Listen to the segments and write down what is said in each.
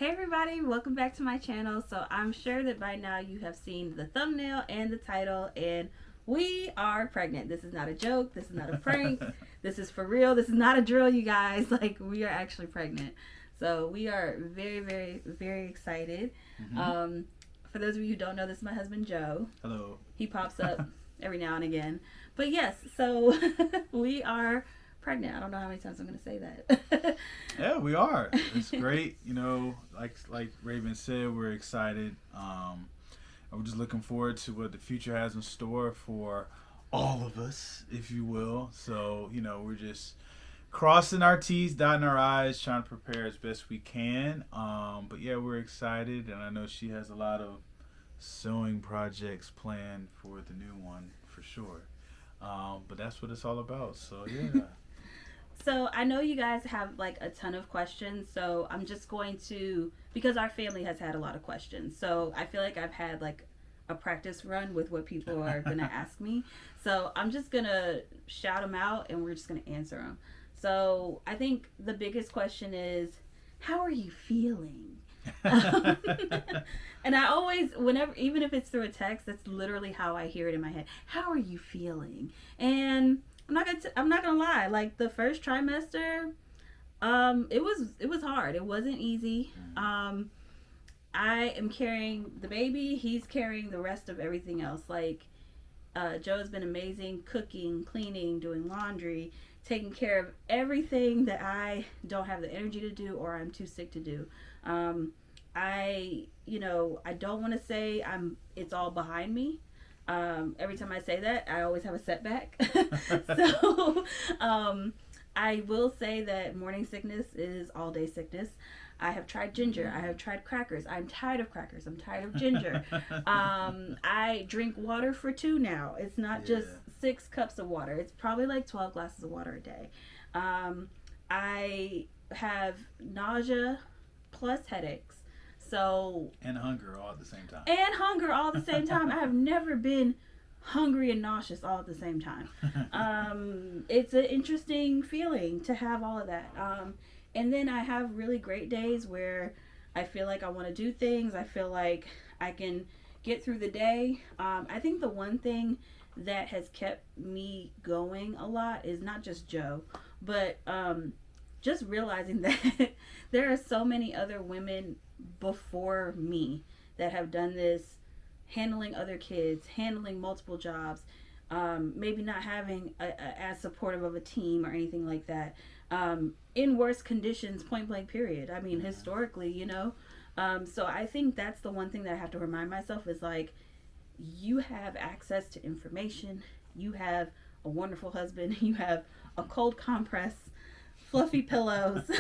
Hey everybody, welcome back to my channel. So I'm sure that by now you have seen the thumbnail and the title, and we are pregnant. This is not a joke. This is not a prank. This is for real. This is not a drill, you guys. Like, we are actually pregnant. So we are very, very, very excited. For those of you who don't know, this is my husband, Joe. Hello. He pops up every now and again. But yes, so we are pregnant. I don't know how many times I'm going to say that. Yeah, we are. It's great. You know, like Raven said, we're excited. And we're just looking forward to what the future has in store for all of us, if you will. So, you know, we're just crossing our T's, dotting our I's, trying to prepare as best we can. But yeah, we're excited, and I know she has a lot of sewing projects planned for the new one for sure. But that's what it's all about. So yeah. So I know you guys have like a ton of questions, so I'm just going to, because our family has had a lot of questions, so I feel like I've had like a practice run with what people are going to ask me. So I'm just going to shout them out and we're just going to answer them. So I think the biggest question is, how are you feeling? And I always, whenever, even if it's through a text, that's literally how I hear it in my head. How are you feeling? And I'm not gonna lie. Like the first trimester, it was hard. It wasn't easy. I am carrying the baby. He's carrying the rest of everything else. Like, Joe's been amazing, cooking, cleaning, doing laundry, taking care of everything that I don't have the energy to do or I'm too sick to do. I don't want to say it's all behind me. Every time I say that, I always have a setback. So, I will say that morning sickness is all day sickness. I have tried ginger. I have tried crackers. I'm tired of crackers. I'm tired of ginger. I drink water for 2 now. It's not just 6 cups of water. It's probably like 12 glasses of water a day. I have nausea plus headaches. So, and hunger all at the same time. I have never been hungry and nauseous all at the same time. It's an interesting feeling to have all of that. And then I have really great days where I feel like I want to do things. I feel like I can get through the day. I think the one thing that has kept me going a lot is not just Joe, but just realizing that there are so many other women before me that have done this, handling other kids, handling multiple jobs, maybe not having as supportive of a team or anything like that, in worse conditions, point blank period. I mean, historically, you know. So I think that's the one thing that I have to remind myself is like, you have access to information, you have a wonderful husband, you have a cold compress, fluffy pillows.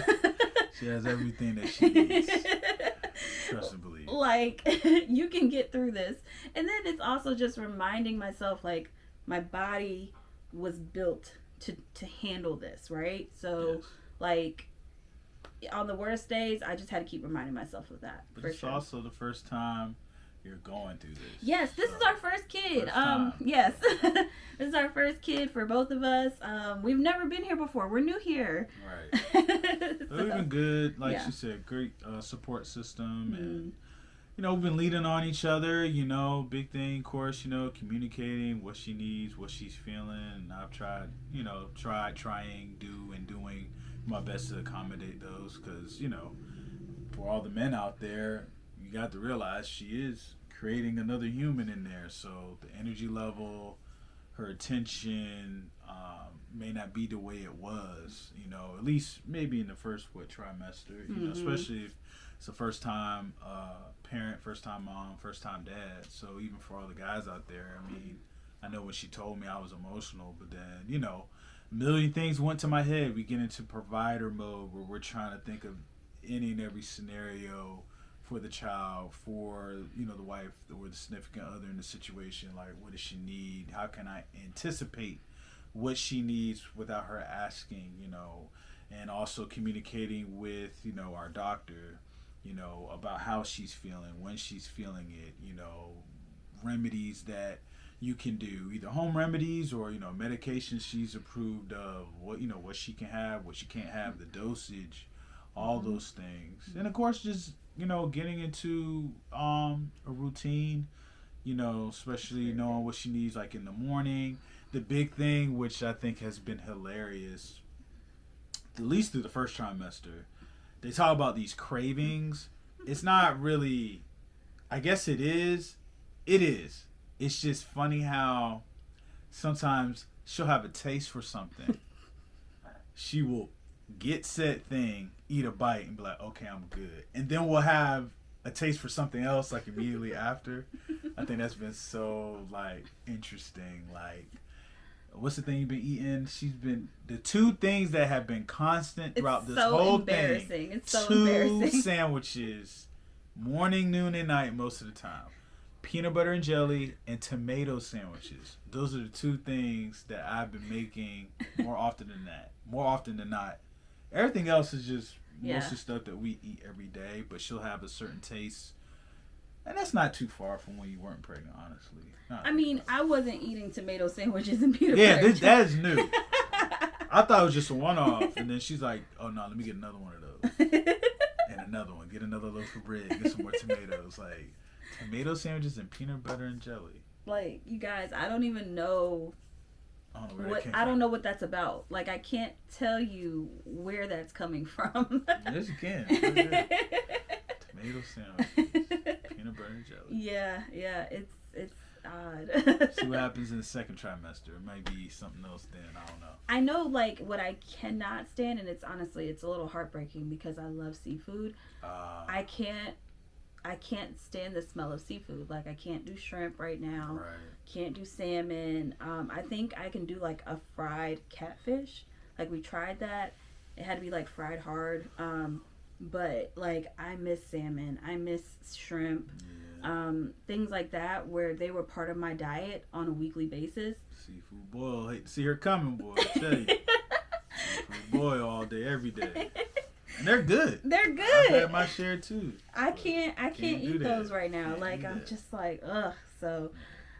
She has everything that she needs. Trust and believe. Like, you can get through this. And then it's also just reminding myself, like, my body was built to handle this, right? So, yes. Like, on the worst days, I just had to keep reminding myself of that. But it's also the first time you're going through this. Yes, this is our first kid. Yes. This is our first kid for both of us. We've never been here before. We're new here. Right. So, we've been good, like she said, great support system, and you know, we've been leaning on each other. You know, big thing, of course. You know, communicating what she needs, what she's feeling. And I've tried, doing my best to accommodate those, because you know, for all the men out there, you got to realize she is creating another human in there. So the energy level, her attention may not be the way it was, you know, at least maybe in the first trimester, you know, especially if it's a first time parent, first time mom, first time dad. So even for all the guys out there, I mean, I know when she told me, I was emotional, but then, you know, a million things went to my head. We get into provider mode where we're trying to think of any and every scenario for the child, for, you know, the wife or the significant other in the situation. Like, what does she need? How can I anticipate what she needs without her asking, you know? And also communicating with, you know, our doctor, you know, about how she's feeling, when she's feeling it, you know, remedies that you can do, either home remedies or, you know, medications she's approved of, what, you know, what she can have, what she can't have, the dosage, all those things. And of course, just, getting into a routine, especially knowing what she needs like in the morning. The big thing, which I think has been hilarious, at least through the first trimester, they talk about these cravings. It's not really, I guess it is. It is. It's just funny how sometimes she'll have a taste for something. She will get said thing, eat a bite, and be like, okay, I'm good. And then we'll have a taste for something else like immediately after. I think that's been so like interesting. Like, what's the thing you've been eating? She's been the two things that have been constant throughout this whole thing. It's so two embarrassing. sandwiches, morning, noon, and night most of the time. Peanut butter and jelly and tomato sandwiches. Those are the two things that I've been making more often than not. Everything else is just mostly stuff that we eat every day, but she'll have a certain taste. And that's not too far from when you weren't pregnant, honestly. I wasn't eating tomato sandwiches and peanut butter. Yeah, that is new. I thought it was just a one-off, and then she's like, oh no, let me get another one of those. And another one. Get another loaf of bread. Get some more tomatoes. Like, tomato sandwiches and peanut butter and jelly. Like, you guys, I don't even know I don't know what that's about. Like, I can't tell you where that's coming from. Yes, you can. Tomato sandwiches, peanut butter and jelly. Yeah, it's odd. See what happens in the second trimester. It might be something else then. I don't know. I know, like, what I cannot stand, and it's a little heartbreaking because I love seafood. I can't stand the smell of seafood. Like, I can't do shrimp right now. Right. Can't do salmon. I think I can do like a fried catfish. Like, we tried that. It had to be like fried hard. But like, I miss salmon. I miss shrimp. Yeah. Things like that where they were part of my diet on a weekly basis. Seafood boil. Hate to see her coming, boy. I tell you. Seafood boil all day, every day. And they're good. They're good. I've had my share too. I can't eat those right now. Like, I'm just like, ugh. So,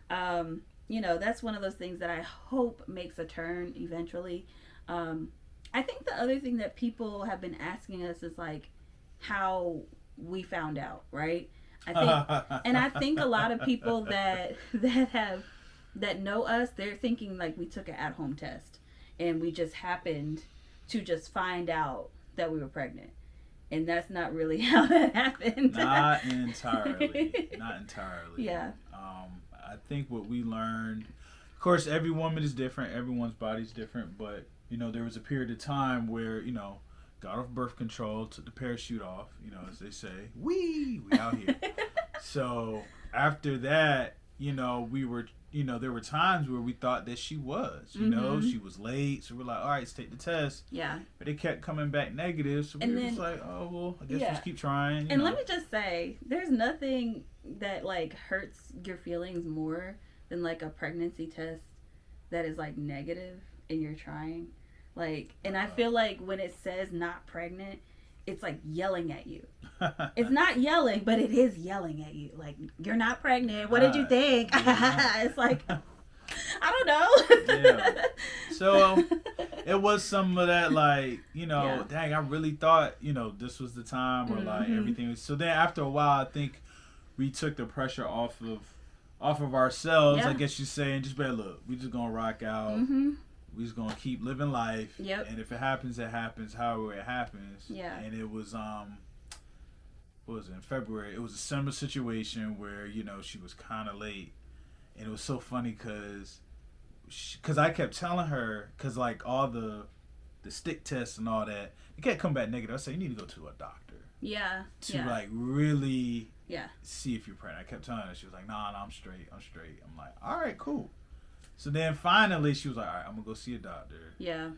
that's one of those things that I hope makes a turn eventually. I think the other thing that people have been asking us is like how we found out, right? I think a lot of people that know us, they're thinking like we took an at-home test and we just happened to just find out that we were pregnant. And that's not really how that happened. Not entirely. Yeah. I think what we learned, of course, every woman is different. Everyone's body's different. But, there was a period of time where, got off birth control, took the parachute off, as they say. We out here. So after that, we were, there were times where we thought that she was, she was late. So we're like, all right, let's take the test. Yeah. But it kept coming back negative. So we were just like, oh, well, I guess we'll just keep trying. And let me just say, there's nothing that like hurts your feelings more than like a pregnancy test that is like negative and you're trying. Like, and I feel like when it says not pregnant, it's like yelling at you. It's not yelling, but it is yelling at you. Like, you're not pregnant. What did you think? It's like, I don't know. Yeah. So it was some of that, like, dang, I really thought, this was the time, or like everything was. So then after a while, I think we took the pressure off of ourselves, I guess you say, and just be like, look, we just gonna rock out. We just gonna keep living life. Yep. And if it happens, it happens. However it happens. Yeah. And it was what was it, in February? It was a similar situation where she was kind of late, and it was so funny because I kept telling her, because like all the stick tests and all that, it kept coming back negative. I said, you need to go to a doctor. Yeah. To like really Yeah. see if you're pregnant. I kept telling her. She was like, nah, I'm straight. I'm like, all right, cool. So then finally she was like, all right, I'm going to go see a doctor. Yeah.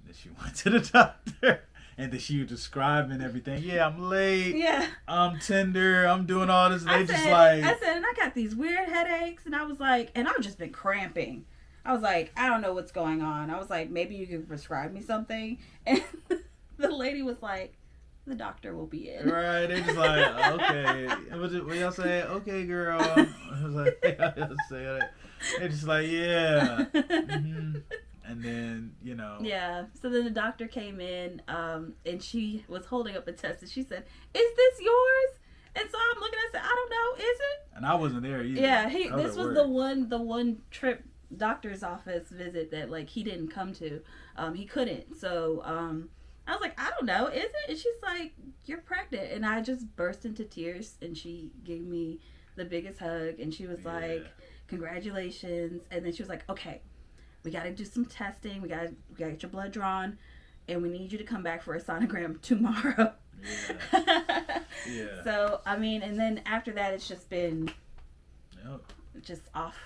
Then she went to the doctor. And then she was describing everything. Yeah, I'm late. Yeah. I'm tender. I'm doing all this. And I and I got these weird headaches. And I was like, and I've just been cramping. I was like, I don't know what's going on. I was like, maybe you could prescribe me something. And the lady was like, the doctor will be in. Right. They just like, okay. What y'all say? Okay, girl. I was like, they just like, yeah. Mm-hmm. And then, you know. Yeah. So then the doctor came in, and she was holding up a test, and she said, "Is this yours?" And so I'm looking at it, I said, "I don't know, is it?" And I wasn't there either. Yeah, This was the one trip doctor's office visit that like he didn't come to. He couldn't. So I was like, "I don't know, is it?" And she's like, "You're pregnant." And I just burst into tears, and she gave me the biggest hug, and she was like, "Congratulations." And then she was like, "Okay, we got to do some testing. We got to get your blood drawn, and we need you to come back for a sonogram tomorrow." Yeah. So I mean, and then after that, it's just been just off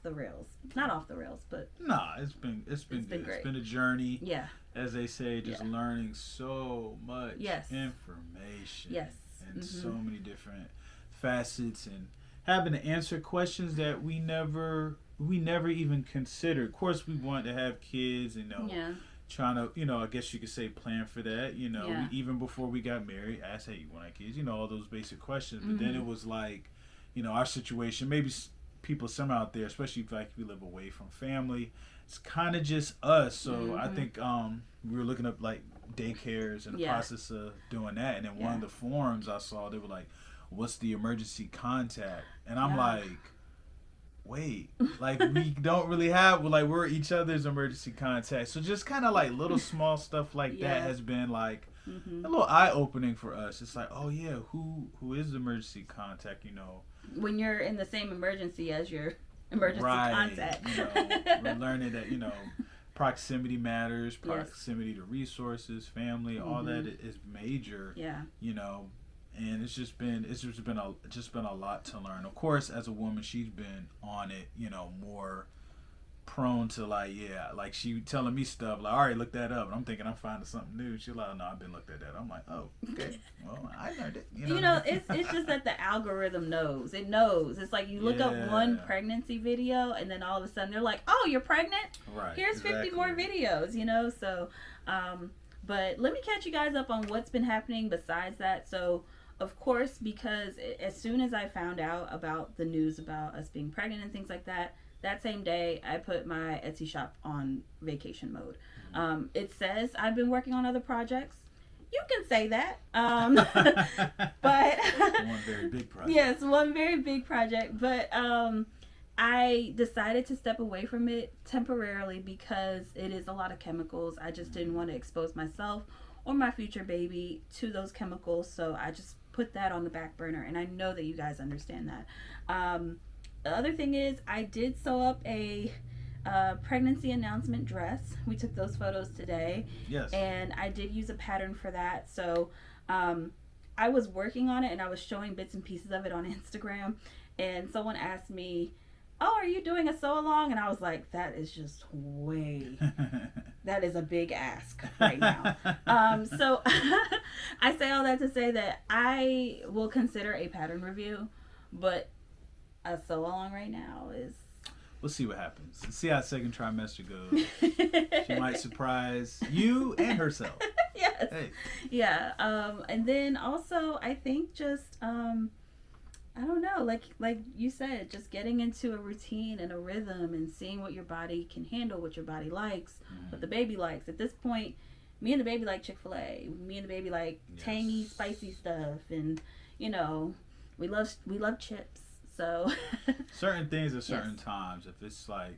the rails. Not off the rails, but it's been good. Great. It's been a journey. Yeah. As they say, just learning so much information. Yes. And so many different facets, and having to answer questions that we never even considered. Of course, we want to have kids, trying to, I guess you could say plan for that. Even before we got married, asked, "Hey, you want kids?" All those basic questions. But then it was like, our situation, maybe people, some out there, especially if like we live away from family, it's kind of just us. So I think we were looking up like daycares in the process of doing that. And then one of the forums I saw, they were like, "What's the emergency contact?" And I'm like, wait, like we don't really have, like we're each other's emergency contact. So just kind of like little small stuff like that has been like a little eye opening for us. It's like, oh yeah, who is the emergency contact? When you're in the same emergency as your emergency contact. We're learning that proximity matters, proximity to resources, family, all that is major. Yeah. And it's just been a lot to learn. Of course, as a woman, she's been on it, more prone to like she telling me stuff like, "All right, look that up." And I'm thinking I'm finding something new. She's like, "No, I've been looked at that." I'm like, "Oh, okay. Well, I learned it." It's just that the algorithm knows. It knows. It's like you look up one pregnancy video, and then all of a sudden they're like, "Oh, you're pregnant? Right. Here's 50 more videos." So, but let me catch you guys up on what's been happening besides that. So, of course, because as soon as I found out about the news about us being pregnant and things like that same day, I put my Etsy shop on vacation mode. It says I've been working on other projects. You can say that. But one very big project. Yes, one very big project. But I decided to step away from it temporarily because it is a lot of chemicals. I just didn't want to expose myself or my future baby to those chemicals. So I just put that on the back burner. And I know that you guys understand that. The other thing is I did sew up a pregnancy announcement dress. We took those photos today. Yes. And I did use a pattern for that. So I was working on it and I was showing bits and pieces of it on Instagram. And someone asked me, "Oh, are you doing a sew along?" And I was like, that is just that is a big ask right now. So I say all that to say that I will consider a pattern review, but a sew along right now is... We'll see what happens. Let's see how second trimester goes. She might surprise you and herself. Yes. Hey. Yeah. And then also I think just I don't know, like you said, just getting into a routine and a rhythm and seeing what your body can handle, what your body likes, what the baby likes. At this point, me and the baby like Chick-fil-A. Me and the baby like tangy, spicy stuff, and we love chips. So certain things at certain times. If it's like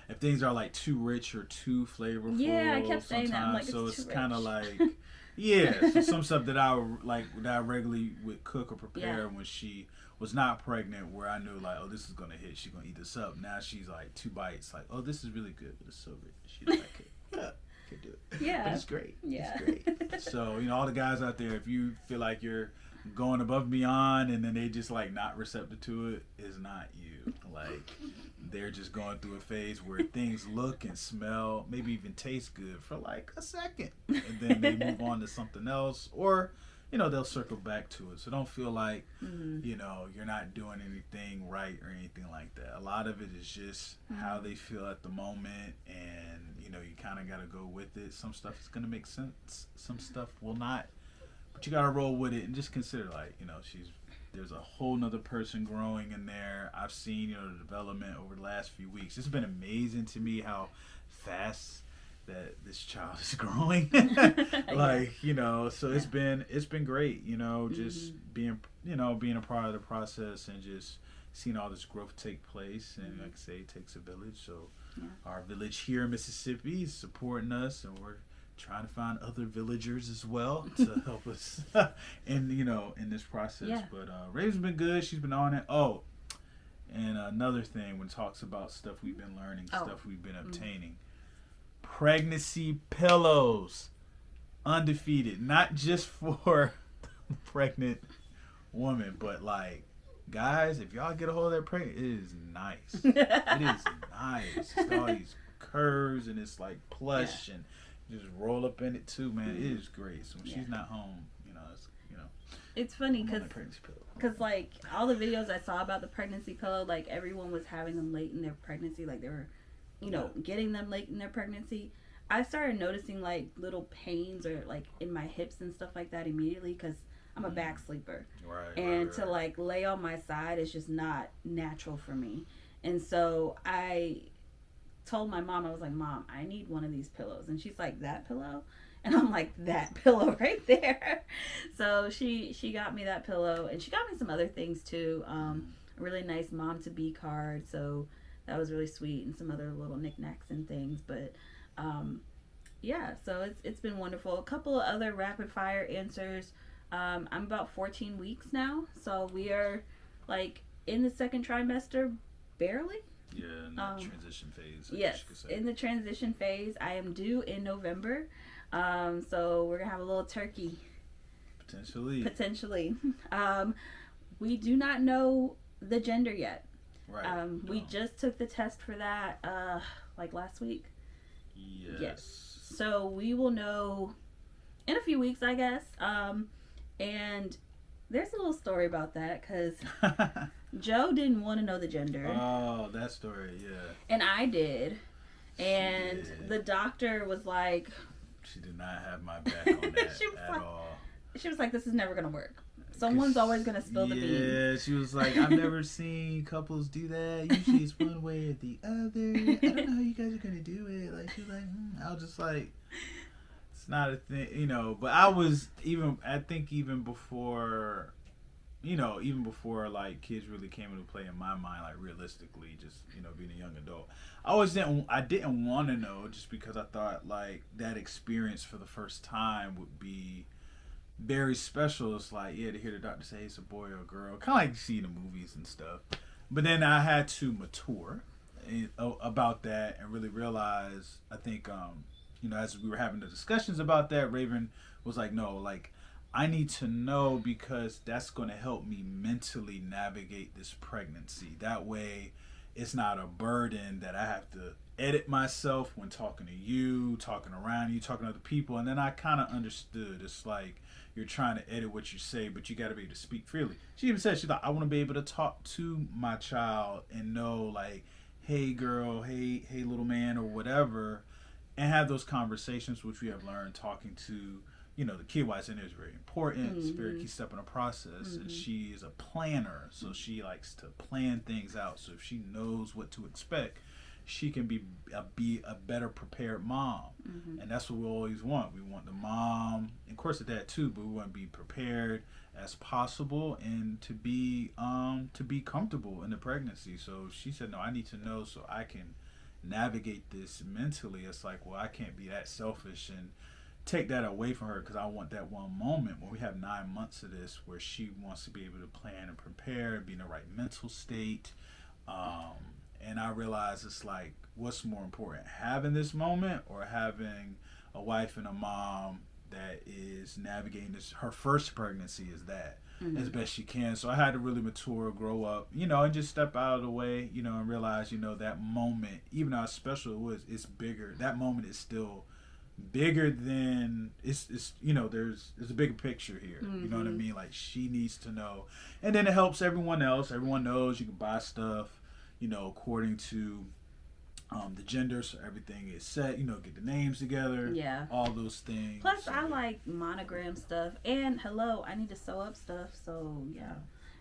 if things are like too rich or too flavorful. Yeah, I kept saying that. I'm like, so it's kind of like so some stuff that I regularly would cook or prepare when she was not pregnant, where I knew like, oh, this is gonna hit. She's gonna eat this up. Now she's like 2 bites, like, oh, this is really good, but it's so rich. She's like, can't do it. Yeah, but it's great. Yeah, it's great. So all the guys out there, if you feel like you're going above and beyond and then they just like not receptive to it, is not you. Like they're just going through a phase where things look and smell, maybe even taste good for like a second, and then they move on to something else, or they'll circle back to it. So don't feel like you're not doing anything right or anything like that. A lot of it is just how they feel at the moment, and you kind of got to go with it. Some stuff is going to make sense, some stuff will not. But you gotta roll with it and just consider, like, there's a whole nother person growing in there. I've seen, the development over the last few weeks. It's been amazing to me how fast that this child is growing. Like, you know, so it's been great, you know, just being a part of the process and just seeing all this growth take place. And like I say, it takes a village. So our village here in Mississippi is supporting us, and we're trying to find other villagers as well to help us in this process. But Raven's been good. She's been on it. Oh, and another thing, when it talks about stuff we've been learning, stuff we've been obtaining, pregnancy pillows, undefeated, not just for the pregnant woman, but like, guys, if y'all get a hold of that pregnant, it is nice. It is nice. It's got all these curves and it's like plush and you just roll up in it too, man. It is great. So when she's not home, it's funny because like all the videos I saw about the pregnancy pillow, like everyone was having them late in their pregnancy, like they were, getting them late in their pregnancy. I started noticing like little pains or like in my hips and stuff like that immediately because I'm a back sleeper. Right. To like lay on my side is just not natural for me. And so I told my mom, I was like, Mom, I need one of these pillows. And she's like, that pillow? And I'm like, that pillow right there. So she got me that pillow, and she got me some other things too. A really nice mom to be card. So that was really sweet, and some other little knickknacks and things. But so it's been wonderful. A couple of other rapid fire answers. I'm about 14 weeks now, so we are like in the second trimester, barely. Yeah, in the transition phase. Yes, in the transition phase. I am due in November, so we're gonna have a little turkey. Potentially. We do not know the gender yet. Right. We just took the test for that like last week. Yes. So we will know in a few weeks, I guess. And there's a little story about that because Joe didn't want to know the gender. Oh, that story, yeah. And I did. And the doctor was like... She did not have my back on that at all. She was like, this is never going to work. Someone's always going to spill the beans. Yeah, she was like, I've never seen couples do that. Usually it's one way or the other. I don't know how you guys are going to do it. Like, she was like, I was just like... It's not a thing, but I was even before, like kids really came into play in my mind, like realistically, just, being a young adult, I didn't want to know just because I thought like that experience for the first time would be very special. It's like, to hear the doctor say it's a boy or a girl, kind of like you see in the movies and stuff. But then I had to mature about that and really realize, I think, as we were having the discussions about that, Raven was like, no, like, I need to know because that's going to help me mentally navigate this pregnancy. That way, it's not a burden that I have to edit myself when talking to you, talking around you, talking to other people. And then I kind of understood. It's like you're trying to edit what you say, but you got to be able to speak freely. She even said, she's like, I want to be able to talk to my child and know, like, hey, girl, hey, little man, or whatever. And have those conversations, which we have learned talking to, the kid wise in there is very important. It's a very key step in the process. And she is a planner, so she likes to plan things out. So if she knows what to expect, she can be a better prepared mom. And that's what we always want. We want the mom, and of course the dad too, but we want to be prepared as possible and to be comfortable in the pregnancy. So she said, no, I need to know so I can navigate this mentally. It's like, well, I can't be that selfish and take that away from her because I want that one moment when we have 9 months of this where she wants to be able to plan and prepare and be in the right mental state. And I realize it's like, what's more important, having this moment or having a wife and a mom that is navigating this? Her first pregnancy is that as best she can. So I had to really mature, grow up, and just step out of the way, and realize, that moment, even how special it was, it's bigger. That moment is still bigger than it's there's a bigger picture here. You know what I mean? Like, she needs to know. And then it helps everyone else. Everyone knows you can buy stuff, according to the gender, so everything is set, get the names together, all those things. Plus, I like monogram stuff, and I need to sew up stuff, so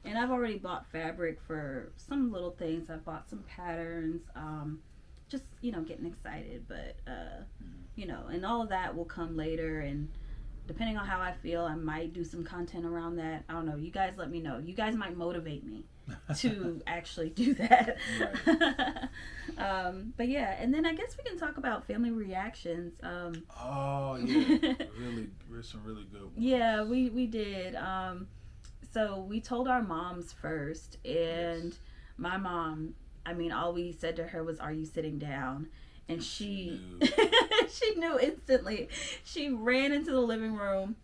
and I've already bought fabric for some little things. I've bought some patterns, just, getting excited. But, and all of that will come later. And depending on how I feel, I might do some content around that. I don't know. You guys let me know. You guys might motivate me to actually do that. Right. But yeah, and then I guess we can talk about family reactions. Oh yeah, some really good ones. Yeah, we did. So we told our moms first, and my mom, all we said to her was, "Are you sitting down?" And she she knew instantly. She ran into the living room,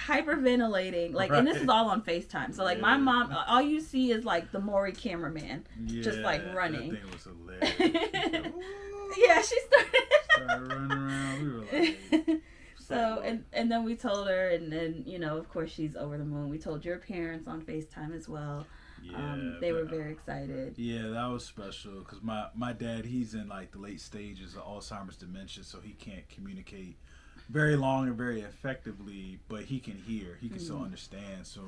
hyperventilating, right. And this is all on FaceTime. So my mom, all you see is the Maureen cameraman, just running. That thing was hilarious. Yeah, she started running around. We were like. So and then we told her, and then of course she's over the moon. We told your parents on FaceTime as well. Yeah, they were very excited. Yeah, that was special because my dad, he's in the late stages of Alzheimer's dementia, so he can't communicate very long and very effectively, but he can hear. He can still understand. So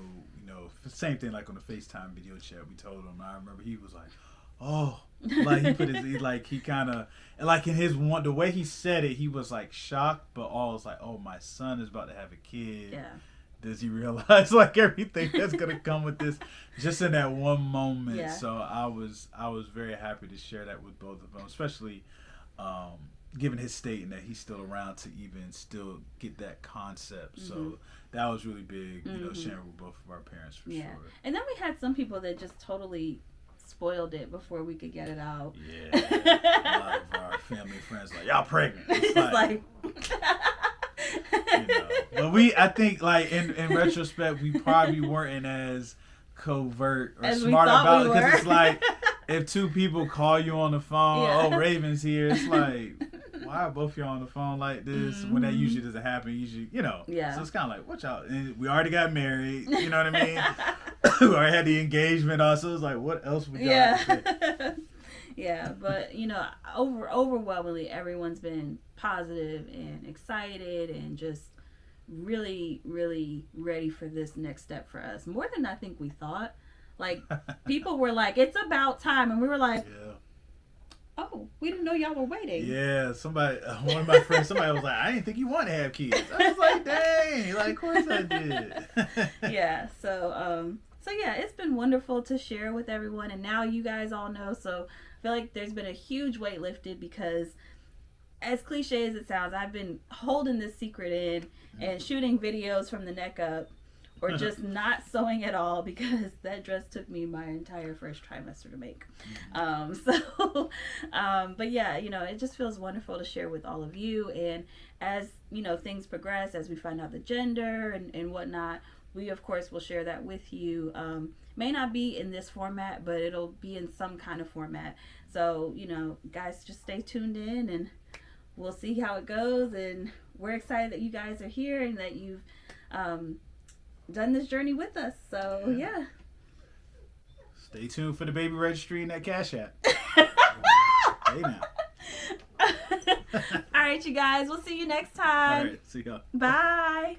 same thing on the FaceTime video chat. We told him. I remember he was like, "Oh." He put his he kind of in his the way he said it, he was shocked, but all was oh, my son is about to have a kid. Yeah. Does he realize everything that's gonna come with this just in that one moment? Yeah. So I was very happy to share that with both of them, especially given his state and that he's still around to even still get that concept. So that was really big, sharing with both of our parents for sure. And then we had some people that just totally spoiled it before we could get it out. Yeah, a lot of our family friends y'all pregnant. It's but I think in retrospect we probably weren't as covert or as smart about it because it's if two people call you on the phone, oh Raven's here, it's why are both y'all on the phone like this when that usually doesn't happen? Usually, so it's kind of what y'all, and we already got married, you know what I mean? We already had the engagement also. It's what else would y'all say? Yeah, but overwhelmingly everyone's been positive and excited and just really, really ready for this next step for us. More than I think we thought. People were it's about time, and we were oh, we didn't know y'all were waiting. Yeah, one of my friends, somebody was I didn't think you want to have kids. I was dang, of course I did. Yeah, so yeah, it's been wonderful to share with everyone, and now you guys all know, so I feel like there's been a huge weight lifted because, as cliche as it sounds, I've been holding this secret in and shooting videos from the neck up, or just not sewing at all because that dress took me my entire first trimester to make. But yeah, it just feels wonderful to share with all of you. And as, things progress, as we find out the gender and whatnot, we of course will share that with you. May not be in this format, but it'll be in some kind of format. So, guys, just stay tuned in and we'll see how it goes. And we're excited that you guys are here and that you've, done this journey with us. So yeah. Stay tuned for the baby registry and that Cash App. Hey now. All right, you guys. We'll see you next time. All right. See y'all. Bye.